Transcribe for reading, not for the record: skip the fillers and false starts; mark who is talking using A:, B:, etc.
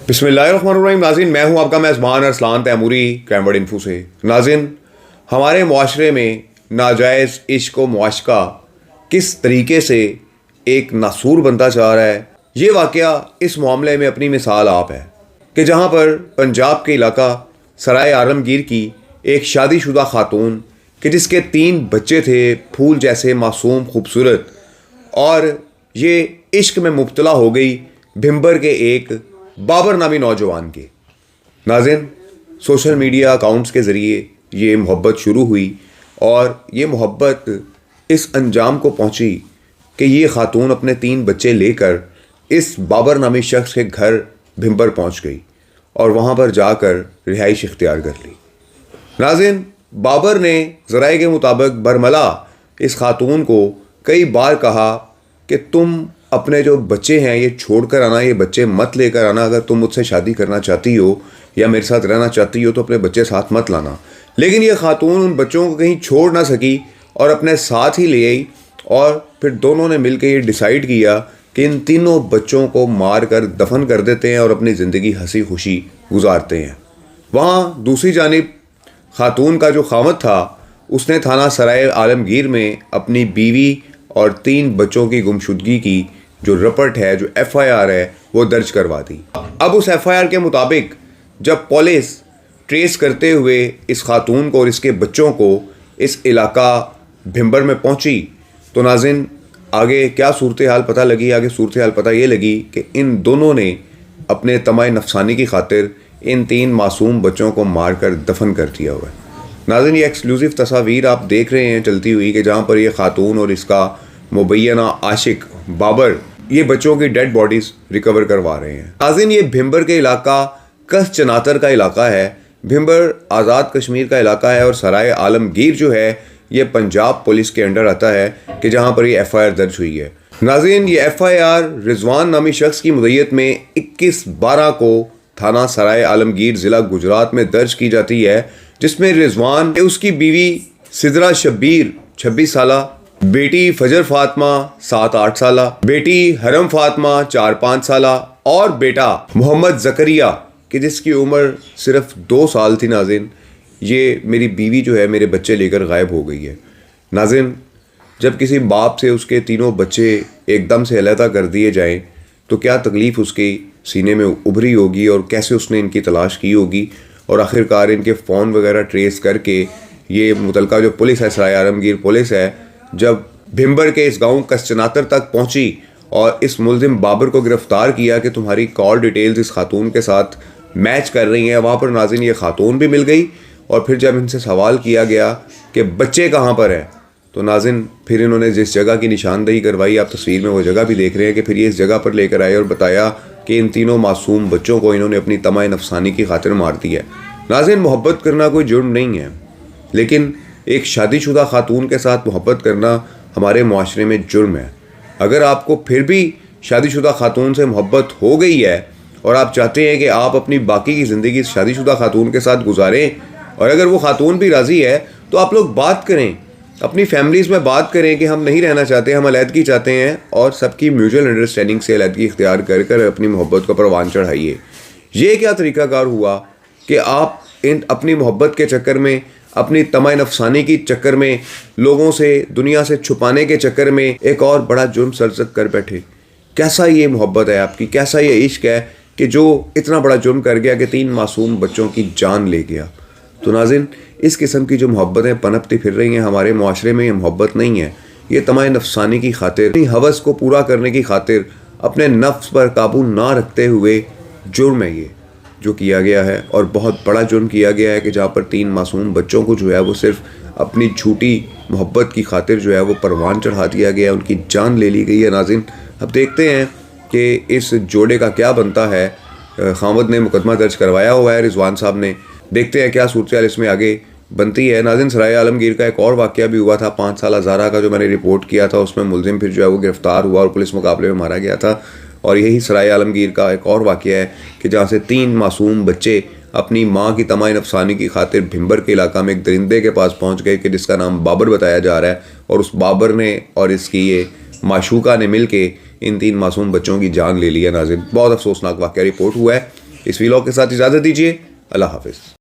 A: बिस्मिल्लाहिर्रहमानिर्रहीम। नाज़रीन, मैं हूं आपका मेज़बान अरसलान तैमूरी क्रैमवर्ड इन्फो से। नाज़रीन, हमारे मुआशरे में नाजायज़ इश्क व मुआशका किस तरीके से एक नासूर बनता जा रहा है, ये वाक़या इस मामले में अपनी मिसाल आप है कि जहां पर पंजाब के इलाका सराय आलमगीर की एक शादीशुदा खातून कि जिसके 3 बच्चे थे, फूल जैसे मासूम खूबसूरत, और ये इश्क में मुब्तला हो गई भिंबर के एक बाबर नामी नौजवान के। नाज़रीन, सोशल मीडिया अकाउंट्स के ज़रिए ये मोहब्बत शुरू हुई और ये मोहब्बत इस अंजाम को पहुंची कि ये खातून अपने 3 बच्चे लेकर इस बाबर नामी शख्स के घर भिंबर पहुंच गई और वहां पर जाकर रिहाइश इख्तियार कर ली। नाज़रीन, बाबर ने ज़राए के मुताबिक बरमला इस खातून को कई बार कहा कि तुम अपने जो बच्चे हैं ये छोड़ कर आना, ये बच्चे मत लेकर आना। अगर तुम मुझसे शादी करना चाहती हो या मेरे साथ रहना चाहती हो तो अपने बच्चे साथ मत लाना। लेकिन ये खातून उन बच्चों को कहीं छोड़ ना सकी और अपने साथ ही ले आई और फिर दोनों ने मिलकर ये डिसाइड किया कि इन तीनों बच्चों को मार कर दफन कर देते हैं और अपनी ज़िंदगी हंसी खुशी गुजारते हैं। वहाँ दूसरी जानिब खातून का जो खामद था उसने थाना सराय आलमगीर में अपनी बीवी और 3 बच्चों की गुमशुदगी की जो रिपोर्ट है, जो FIR है, वो दर्ज करवा दी। अब उस FIR के मुताबिक जब पुलिस ट्रेस करते हुए इस खातून को और इसके बच्चों को इस इलाका भिंबर में पहुंची तो नाज़रीन, आगे क्या सूरत हाल पता लगी? आगे सूरत हाल पता ये लगी कि इन दोनों ने अपने तमाय नफसानी की खातिर इन 3 मासूम बच्चों को मार कर दफन कर दिया हुआ है। नाज़रीन, ये एक्सक्लूसिव तस्वीर आप देख रहे हैं चलती हुई कि जहाँ पर ये खातून और इसका मुबैना आशिक बाबर ये बच्चों की डेड बॉडीज़ रिकवर करवा रहे हैं। नाज़रीन, ये भिंबर के इलाका कस चनातर का इलाका है, भिंबर आज़ाद कश्मीर का इलाका है और सराय आलमगीर जो है ये पंजाब पुलिस के अंडर आता है कि जहाँ पर ये FIR दर्ज हुई है। नाज़रीन, ये FIR रिजवान नामी शख्स की मुद्दत में 21/12 को थाना सराय आलमगीर ज़िला गुजरात में दर्ज की जाती है, जिसमें रिजवान, उसकी बीवी सिदरा शब्बीर 26 साल, बेटी फजर फातिमा 7-8 साल, बेटी हरम फातिमा 4-5 साल और बेटा मोहम्मद ज़करिया कि जिसकी उम्र सिर्फ 2 साल थी। नाज़रीन, ये मेरी बीवी जो है मेरे बच्चे लेकर गायब हो गई है। नाज़रीन, जब किसी बाप से उसके तीनों बच्चे एकदम से अलहदा कर दिए जाएं तो क्या तकलीफ़ उसके सीने में उभरी होगी और कैसे उसने इनकी तलाश की होगी और आखिरकार इनके फ़ोन वगैरह ट्रेस करके ये मुतलका जो पुलिस है, सराय आलमगीर पुलिस है, जब भिंबर के इस गांव कसचनातर तक पहुंची और इस मुलजिम बाबर को गिरफ्तार किया कि तुम्हारी कॉल डिटेल्स इस खातून के साथ मैच कर रही हैं, वहाँ पर नाज़रीन ये खातून भी मिल गई। और फिर जब इनसे सवाल किया गया कि बच्चे कहाँ पर हैं तो नाज़रीन फिर इन्होंने जिस जगह की निशानदेही करवाई, आप तस्वीर में वो जगह भी देख रहे हैं, कि फिर ये इस जगह पर लेकर आए और बताया कि इन तीनों मासूम बच्चों को इन्होंने अपनी तमाय नफसानी की खातिर मार दिया है। नाज़रीन, मोहब्बत करना कोई जुर्म नहीं है, लेकिन एक शादीशुदा खातून के साथ मोहब्बत करना हमारे मुआशरे में जुर्म है। अगर आपको फिर भी शादीशुदा खातून से मोहब्बत हो गई है और आप चाहते हैं कि आप अपनी बाकी की ज़िंदगी शादीशुदा खातून के साथ गुजारें और अगर वो खातून भी राज़ी है तो आप लोग बात करें, अपनी फैमिलीज़ में बात करें कि हम नहीं रहना चाहते, हम अलहदगी चाहते हैं, और सबकी म्यूचुअल अंडरस्टैंडिंग से अलहदगी इख्तियार कर कर अपनी मोहब्बत को परवान चढ़ाइए। ये क्या तरीक़ाकार हुआ कि आप इन अपनी मोहब्बत के चक्कर में, अपनी तमाय नफसानी की चक्कर में, लोगों से दुनिया से छुपाने के चक्कर में एक और बड़ा जुर्म सरजद कर बैठे। कैसा ये मोहब्बत है आपकी, कैसा ये इश्क है कि जो इतना बड़ा जुर्म कर गया कि 3 मासूम बच्चों की जान ले गया। तो नाज़रीन, इस किस्म की जो मोहब्बतें पनपती फिर रही हैं हमारे मुआशरे में, ये मोहब्बत नहीं है, ये तमाय नफसानी की खातिर, अपनी हवस को पूरा करने की खातिर, अपने नफ्स पर काबू ना रखते हुए जुर्म है ये जो किया गया है। और बहुत बड़ा जुर्म किया गया है कि जहाँ पर 3 मासूम बच्चों को जो है वो सिर्फ अपनी झूठी मोहब्बत की खातिर जो है वो परवान चढ़ा दिया गया, उनकी जान ले ली गई है। नाज़रीन, अब देखते हैं कि इस जोड़े का क्या बनता है। खामद ने मुकदमा दर्ज करवाया हुआ है, रिजवान साहब ने, देखते हैं क्या सूरत हाल इसमें आगे बनती है। नाज़रीन, सराय आलमगीर का एक और वाक़या भी हुआ था 5 साल ज़ारा का, जो मैंने रिपोर्ट किया था, उसमें मुलजिम फिर जो है वो गिरफ़्तार हुआ और पुलिस मुकाबले में मारा गया था। और यही सराय आलमगीर का एक और वाक़या है कि जहाँ से 3 मासूम बच्चे अपनी माँ की तमाय नफसानी की खातिर भिंबर के इलाका में एक दरिंदे के पास पहुँच गए कि जिसका नाम बाबर बताया जा रहा है, और उस बाबर ने और इसकी ये माशूका ने मिल के इन 3 मासूम बच्चों की जान ले ली है। नाज़रीन, बहुत अफसोसनाक वाक़या रिपोर्ट हुआ है। اس ویلاگ کے ساتھ اجازت دیجیے. اللہ حافظ.